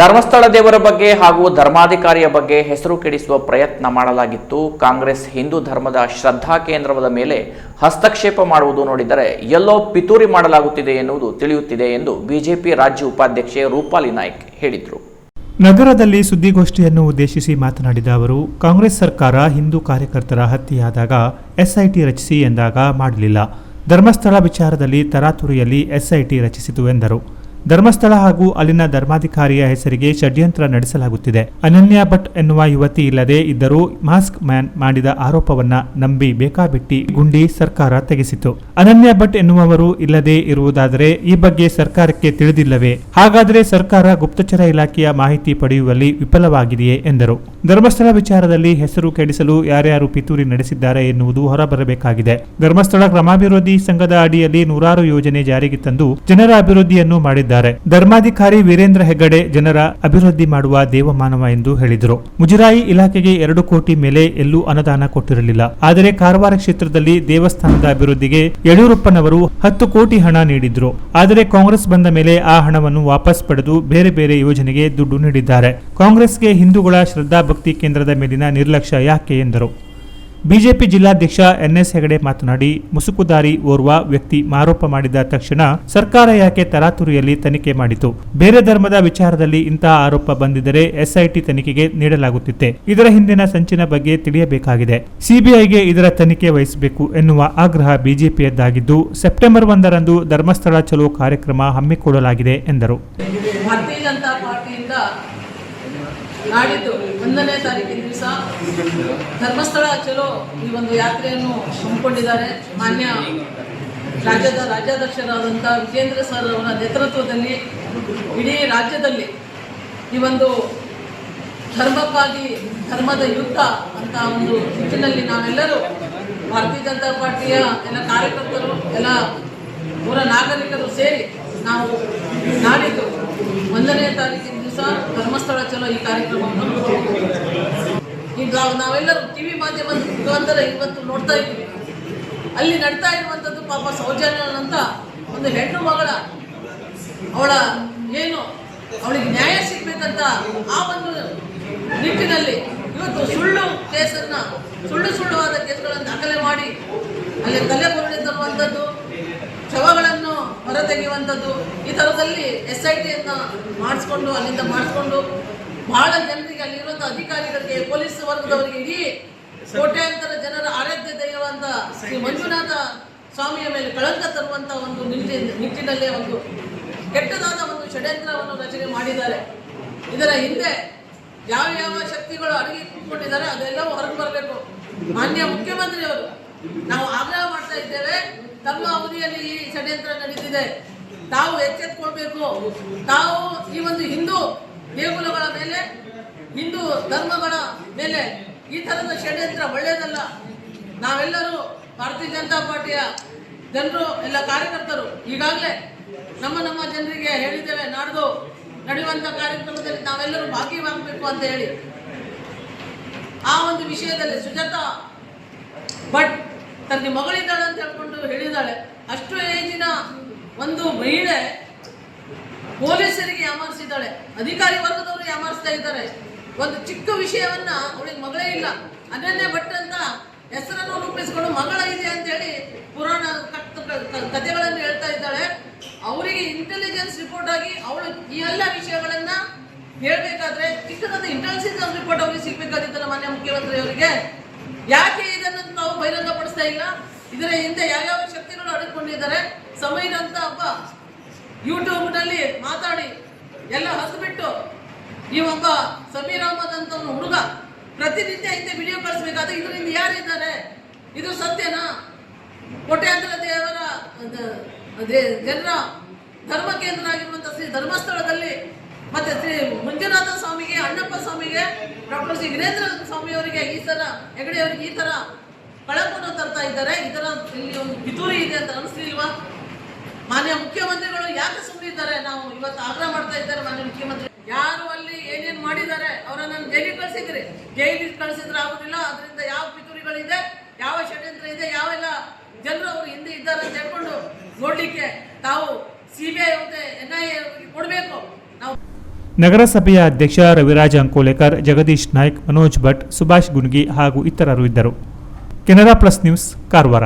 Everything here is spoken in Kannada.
ಧರ್ಮಸ್ಥಳ ದೇವರ ಬಗ್ಗೆ ಹಾಗೂ ಧರ್ಮಾಧಿಕಾರಿಯ ಬಗ್ಗೆ ಹೆಸರು ಕೆಡಿಸುವ ಪ್ರಯತ್ನ ಮಾಡಲಾಗಿತ್ತು. ಕಾಂಗ್ರೆಸ್ ಹಿಂದೂ ಧರ್ಮದ ಶ್ರದ್ಧಾ ಕೇಂದ್ರದ ಮೇಲೆ ಹಸ್ತಕ್ಷೇಪ ಮಾಡುವುದು ನೋಡಿದರೆ ಎಲ್ಲೋ ಪಿತೂರಿ ಮಾಡಲಾಗುತ್ತಿದೆ ಎನ್ನುವುದು ತಿಳಿಯುತ್ತಿದೆ ಎಂದು ಬಿಜೆಪಿ ರಾಜ್ಯ ಉಪಾಧ್ಯಕ್ಷೆ ರೂಪಾಲಿ ನಾಯ್ಕ್ ಹೇಳಿದರು. ನಗರದಲ್ಲಿ ಸುದ್ದಿಗೋಷ್ಠಿಯನ್ನು ಉದ್ದೇಶಿಸಿ ಮಾತನಾಡಿದ ಅವರು, ಕಾಂಗ್ರೆಸ್ ಸರ್ಕಾರ ಹಿಂದೂ ಕಾರ್ಯಕರ್ತರ ಹತ್ಯೆಯಾದಾಗ ಎಸ್ಐಟಿ ರಚಿಸಿ ಎಂದಾಗ ಮಾಡಲಿಲ್ಲ. ಧರ್ಮಸ್ಥಳ ವಿಚಾರದಲ್ಲಿ ತರಾತುರಿಯಲ್ಲಿ ಎಸ್ಐಟಿ ರಚಿಸಿತು ಎಂದರು. ಧರ್ಮಸ್ಥಳ ಹಾಗೂ ಅಲ್ಲಿನ ಧರ್ಮಾಧಿಕಾರಿಯ ಹೆಸರಿಗೆ ಷಡ್ಯಂತ್ರ ನಡೆಸಲಾಗುತ್ತಿದೆ. ಅನನ್ಯ ಭಟ್ ಎನ್ನುವ ಯುವತಿ ಇಲ್ಲದೆ ಇದ್ದರೂ ಮಾಸ್ಕ್ ಮ್ಯಾನ್ ಮಾಡಿದ ಆರೋಪವನ್ನ ನಂಬಿ ಬೇಕಾಬಿಟ್ಟಿ ಗುಂಡಿ ಸರ್ಕಾರ ತೆಗೆಸಿತು. ಅನನ್ಯ ಭಟ್ ಎನ್ನುವವರು ಇಲ್ಲದೆ ಇರುವುದಾದರೆ ಈ ಬಗ್ಗೆ ಸರ್ಕಾರಕ್ಕೆ ತಿಳಿದಿಲ್ಲವೇ? ಹಾಗಾದರೆ ಸರ್ಕಾರ ಗುಪ್ತಚರ ಇಲಾಖೆಯ ಮಾಹಿತಿ ಪಡೆಯುವಲ್ಲಿ ವಿಫಲವಾಗಿದೆಯೇ ಎಂದರು. ಧರ್ಮಸ್ಥಳ ವಿಚಾರದಲ್ಲಿ ಹೆಸರು ಕೆಡಿಸಲು ಯಾರ್ಯಾರು ಪಿತೂರಿ ನಡೆಸಿದ್ದಾರೆ ಎನ್ನುವುದು ಹೊರಬರಬೇಕಾಗಿದೆ. ಧರ್ಮಸ್ಥಳ ಗ್ರಾಮಾಭಿವೃದ್ಧಿ ಸಂಘದ ಅಡಿಯಲ್ಲಿ ನೂರಾರು ಯೋಜನೆ ಜಾರಿಗೆ ತಂದು ಜನರ ಅಭಿವೃದ್ಧಿಯನ್ನು ಮಾಡಿದ್ದಾರೆ. ಧರ್ಮಾಧಿಕಾರಿ ವೀರೇಂದ್ರ ಹೆಗ್ಗಡೆ ಜನರ ಅಭಿವೃದ್ಧಿ ಮಾಡುವ ದೇವಮಾನವ ಎಂದು ಹೇಳಿದರು. ಮುಜರಾಯಿ ಇಲಾಖೆಗೆ 2 ಕೋಟಿ ಮೇಲೆ ಎಲ್ಲೂ ಅನುದಾನ ಕೊಟ್ಟಿರಲಿಲ್ಲ. ಆದರೆ ಕಾರವಾರ ಕ್ಷೇತ್ರದಲ್ಲಿ ದೇವಸ್ಥಾನದ ಅಭಿವೃದ್ಧಿಗೆ ಯಡಿಯೂರಪ್ಪನವರು 10 ಕೋಟಿ ಹಣ ನೀಡಿದ್ರು. ಆದರೆ ಕಾಂಗ್ರೆಸ್ ಬಂದ ಮೇಲೆ ಆ ಹಣವನ್ನು ವಾಪಸ್ ಪಡೆದು ಬೇರೆ ಬೇರೆ ಯೋಜನೆಗೆ ದುಡ್ಡು ನೀಡಿದ್ದಾರೆ. ಕಾಂಗ್ರೆಸ್ಗೆ ಹಿಂದೂಗಳ ಶ್ರದ್ಧಾ ಭಕ್ತಿ ಕೇಂದ್ರದ ಮೇಲಿನ ನಿರ್ಲಕ್ಷ್ಯ ಯಾಕೆ ಎಂದರು. ಬಿಜೆಪಿ ಜಿಲ್ಲಾಧ್ಯಕ್ಷ ಎನ್ಎಸ್ ಹೆಗಡೆ ಮಾತನಾಡಿ, ಮುಸುಕುದಾರಿ ಓರ್ವ ವ್ಯಕ್ತಿ ಆರೋಪ ಮಾಡಿದ ತಕ್ಷಣ ಸರ್ಕಾರ ಯಾಕೆ ತರಾತುರಿಯಲ್ಲಿ ತನಿಖೆ ಮಾಡಿತು? ಬೇರೆ ಧರ್ಮದ ವಿಚಾರದಲ್ಲಿ ಇಂತಹ ಆರೋಪ ಬಂದಿದ್ದರೆ ಎಸ್ಐಟಿ ತನಿಖೆಗೆ ನೀಡಲಾಗುತ್ತಿತ್ತೆ. ಇದರ ಹಿಂದಿನ ಸಂಚಿನ ಬಗ್ಗೆ ತಿಳಿಯಬೇಕಾಗಿದೆ. ಸಿಬಿಐಗೆ ಇದರ ತನಿಖೆ ವಹಿಸಬೇಕು ಎನ್ನುವ ಆಗ್ರಹ ಬಿಜೆಪಿಯದ್ದಾಗಿದ್ದು, ಸೆಪ್ಟೆಂಬರ್ 1ರಂದು ಧರ್ಮಸ್ಥಳ ಚಲೋ ಕಾರ್ಯಕ್ರಮ ಹಮ್ಮಿಕೊಳ್ಳಲಾಗಿದೆ ಎಂದರು. ಭಾರತೀಯ ಜನತಾ ಪಾರ್ಟಿಯಿಂದ ನಾಡಿದ್ದು 1ನೇ ತಾರೀಕಿನ ದಿವಸ ಧರ್ಮಸ್ಥಳ ಚಲೋ ಈ ಒಂದು ಯಾತ್ರೆಯನ್ನು ಹಮ್ಮಿಕೊಂಡಿದ್ದಾರೆ. ಮಾನ್ಯ ರಾಜ್ಯಾಧ್ಯಕ್ಷರಾದಂಥ ವಿಜೇಂದ್ರ ಸರ್ ಅವರ ನೇತೃತ್ವದಲ್ಲಿ ಇಡೀ ರಾಜ್ಯದಲ್ಲಿ ಈ ಒಂದು ಧರ್ಮಕ್ಕಾಗಿ ಧರ್ಮದ ಯುದ್ಧ ಅಂತ ಒಂದು ನಿಟ್ಟಿನಲ್ಲಿ ನಾವೆಲ್ಲರೂ ಭಾರತೀಯ ಜನತಾ ಪಾರ್ಟಿಯ ಎಲ್ಲ ಕಾರ್ಯಕರ್ತರು, ಎಲ್ಲ ಊರ ನಾಗರಿಕರು ಸೇರಿ ನಾವು ನಾಡಿದ್ದು 1ನೇ ತಾರೀಕಿನ ದಿವಸ ಧರ್ಮಸ್ಥಳ ಚಲೋ ಈ ಕಾರ್ಯಕ್ರಮವನ್ನು ಈಗ ನಾವೆಲ್ಲರೂ ಟಿವಿ ಮಾಧ್ಯಮದ ಮುಖಾಂತರ ಇವತ್ತು ನೋಡ್ತಾ ಇದ್ದೀವಿ. ಅಲ್ಲಿ ನಡ್ತಾ ಇರುವಂಥದ್ದು ಪಾಪ ಸೌಜನ್ಯ ಅಂತ ಒಂದು ಹೆಣ್ಣು ಮಗಳ ಅವಳಿಗೆ ನ್ಯಾಯ ಸಿಗ್ಬೇಕಂತ ಆ ಒಂದು ನಿಟ್ಟಿನಲ್ಲಿ ಇವತ್ತು ಸುಳ್ಳುವಾದ ಕೇಸ್ಗಳನ್ನು ದಾಖಲೆ ಮಾಡಿ ಅಲ್ಲಿ ತಲೆ ಬುರುಡೆ ತರುವಂಥದ್ದು, ಶವಗಳನ್ನು ಹೊರತೆಗೆಯುವಂಥದ್ದು, ಈ ಥರದಲ್ಲಿ SITಯನ್ನು ಮಾಡಿಸ್ಕೊಂಡು ಬಹಳ ಜನರಿಗೆ ಅಲ್ಲಿರುವಂಥ ಅಧಿಕಾರಿಗಳಿಗೆ, ಪೊಲೀಸ್ ವರ್ಗದವರಿಗೆ, ಇಡೀ ಕೋಟ್ಯಾಂತರ ಜನರ ಆರಾಧ್ಯ ದೈವವಂತ ಶ್ರೀ ಮಂಜುನಾಥ ಸ್ವಾಮಿಯ ಮೇಲೆ ಕಳಂಕ ತರುವಂಥ ಒಂದು ನಿಟ್ಟಿನಲ್ಲೇ ಒಂದು ಕೆಟ್ಟದಾದ ಒಂದು ಷಡ್ಯಂತ್ರವನ್ನು ರಚನೆ ಮಾಡಿದ್ದಾರೆ. ಇದರ ಹಿಂದೆ ಯಾವ ಶಕ್ತಿಗಳು ಅಡಗಿ ಕೂತ್ಕೊಂಡಿದ್ದಾರೆ ಅದೆಲ್ಲವೂ ಹೊರಗೆ ಬರಬೇಕು. ಮಾನ್ಯ ಮುಖ್ಯಮಂತ್ರಿಯವರು ನಾವು ಆಗ್ರಹ ಮಾಡ್ತಾ ಇದ್ದೇವೆ, ತಮ್ಮ ಅವಧಿಯಲ್ಲಿ ಈ ಷಡ್ಯಂತ್ರ ನಡೀತಿದೆ, ತಾವು ಎಚ್ಚೆತ್ತುಕೊಳ್ಬೇಕು. ತಾವು ಈ ಒಂದು ಹಿಂದೂ ದೇಗುಲಗಳ ಮೇಲೆ, ಹಿಂದೂ ಧರ್ಮಗಳ ಮೇಲೆ ಈ ಥರದ ಷಡ್ಯಂತ್ರ ಒಳ್ಳೆಯದಲ್ಲ. ನಾವೆಲ್ಲರೂ ಭಾರತೀಯ ಜನತಾ ಪಾರ್ಟಿಯ ಜನರು, ಎಲ್ಲ ಕಾರ್ಯಕರ್ತರು ಈಗಾಗಲೇ ನಮ್ಮ ಜನರಿಗೆ ಹೇಳಿದ್ದೇವೆ, ನಾಡ್ದು ನಡೆಯುವಂಥ ಕಾರ್ಯಕ್ರಮದಲ್ಲಿ ನಾವೆಲ್ಲರೂ ಭಾಗಿಯಾಗಬೇಕು ಅಂತ ಹೇಳಿ. ಆ ಒಂದು ವಿಷಯದಲ್ಲಿ ಸುಜಾತಾ ಭಟ್ ತನಗೆ ಮಗಳಿದ್ದಾಳೆ ಅಂತ ಹೇಳ್ಕೊಂಡು ಹೇಳಿದ್ದಾಳೆ. ಅಷ್ಟು ಏಜಿನ ಒಂದು ಮಹಿಳೆ ಪೊಲೀಸರಿಗೆ ಯಾಮಾರಿಸಿದ್ದಾಳೆ, ಅಧಿಕಾರಿ ವರ್ಗದವರು ಯಾಮಾರಿಸ್ತಾ ಇದ್ದಾರೆ. ಒಂದು ಚಿಕ್ಕ ವಿಷಯವನ್ನ, ಅವಳಿಗೆ ಮಗಳೇ ಇಲ್ಲ, ಅನನ್ಯ ಭಟ್ ಅಂತ ಹೆಸರನ್ನು ರೂಪಿಸಿಕೊಂಡು ಮಗಳ ಇದೆ ಅಂತ ಹೇಳಿ ಪುರಾಣ ಕಥೆಗಳನ್ನು ಹೇಳ್ತಾ ಇದ್ದಾಳೆ. ಅವರಿಗೆ ಇಂಟೆಲಿಜೆನ್ಸ್ ರಿಪೋರ್ಟ್ ಆಗಿ ಅವಳು ಈ ಎಲ್ಲ ವಿಷಯಗಳನ್ನ ಹೇಳ್ಬೇಕಾದ್ರೆ ಚಿಕ್ಕದಾದ ಇಂಟೆಲಿಜೆನ್ಸ್ ರಿಪೋರ್ಟ್ ಅವರಿಗೆ ಸಿಗ್ಬೇಕಾಗಿತ್ತಲ್ಲ ಮಾನ್ಯ ಮುಖ್ಯಮಂತ್ರಿ ಅವರಿಗೆ. ಯಾಕೆ ಇದನ್ನು ನಾವು ಬಹಿರಂಗಪಡಿಸ್ತಾ ಇಲ್ಲ? ಇದರ ಹಿಂದೆ ಯಾವ ಶಕ್ತಿಗಳು ಅಡಕೊಂಡಿದ್ದಾರೆ? ಸಮೀರ್ ಅಂತ ಒಬ್ಬ ಯೂಟ್ಯೂಬ್ನಲ್ಲಿ ಮಾತಾಡಿ ಎಲ್ಲ ಹಸ್ಬಿಟ್ಟು ಈ ಒಬ್ಬ ಸಮೀರ್ ಅಹಮದ್ ಅಂತ ಒಂದು ಹುಡುಗ ಪ್ರತಿನಿತ್ಯ ಹಿಂದೆ ವಿಡಿಯೋ ಕಳಿಸ್ಬೇಕಾದ್ರೆ ಇದರಿಂದ ಯಾರಿದ್ದಾರೆ? ಇದು ಸತ್ಯನಾ? ಕೋಟ್ಯಾಂತರ ದೇವರ ಜನರ ಧರ್ಮ ಕೇಂದ್ರ ಆಗಿರುವಂಥ ಶ್ರೀ ಧರ್ಮಸ್ಥಳದಲ್ಲಿ ಮತ್ತೆ ಶ್ರೀ ಮಂಜುನಾಥ ಸ್ವಾಮಿಗೆ, ಅಣ್ಣಪ್ಪ ಸ್ವಾಮಿಗೆ, ಡಾಕ್ಟರ್ ಶ್ರೀ ವೀರೇಂದ್ರ ಸ್ವಾಮಿಯವರಿಗೆ ಹೆಗಡೆ ಅವರಿಗೆ ಈ ಥರ ಕಳಂಕವನ್ನು ತರ್ತಾ ಇದ್ದಾರೆ. ಇದರ ಇಲ್ಲಿ ಒಂದು ಪಿತೂರಿ ಇದೆ ಅಂತ ಅನಿಸ್ಲಿಲ್ವಾ? ಮಾನ್ಯ ಮುಖ್ಯಮಂತ್ರಿಗಳು ಯಾಕೆ ಸುಮ್ಮನಿದ್ದಾರೆ? ನಾವು ಇವತ್ತು ಆಗ್ರಹ ಮಾಡ್ತಾ ಇದ್ದಾರೆ. ಮಾನ್ಯ ಮುಖ್ಯಮಂತ್ರಿ ಯಾರು ಅಲ್ಲಿ ಏನೇನು ಮಾಡಿದ್ದಾರೆ ಅವರನ್ನು ಜೈಲಿಗೆ ಕಳಿಸಿದ್ರಿ. ಜೈಲಿಗೆ ಕಳಿಸಿದ್ರೆ ಆಗುದಿಲ್ಲ. ಅದರಿಂದ ಯಾವ ಪಿತೂರಿಗಳಿದೆ, ಯಾವ ಷಡ್ಯಂತ್ರ ಇದೆ, ಯಾವೆಲ್ಲ ಜನರು ಅವರು ಹಿಂದೆ ಇದ್ದಾರೆ ಅಂತ ಹೇಳ್ಕೊಂಡು ನೋಡ್ಲಿಕ್ಕೆ ತಾವು CBI NIA ಕೊಡಬೇಕು. ನಾವು ನಗರಸಭೆಯ ಅಧ್ಯಕ್ಷ ರವಿರಾಜ್ ಅಂಕೋಲೇಕರ್, ಜಗದೀಶ್ ನಾಯ್ಕ್, ಮನೋಜ್ ಭಟ್, ಸುಭಾಷ್ ಗುಣ್ಗಿ ಹಾಗೂ ಇತರರು ಇದ್ದರು. Canara plus news, Karwar.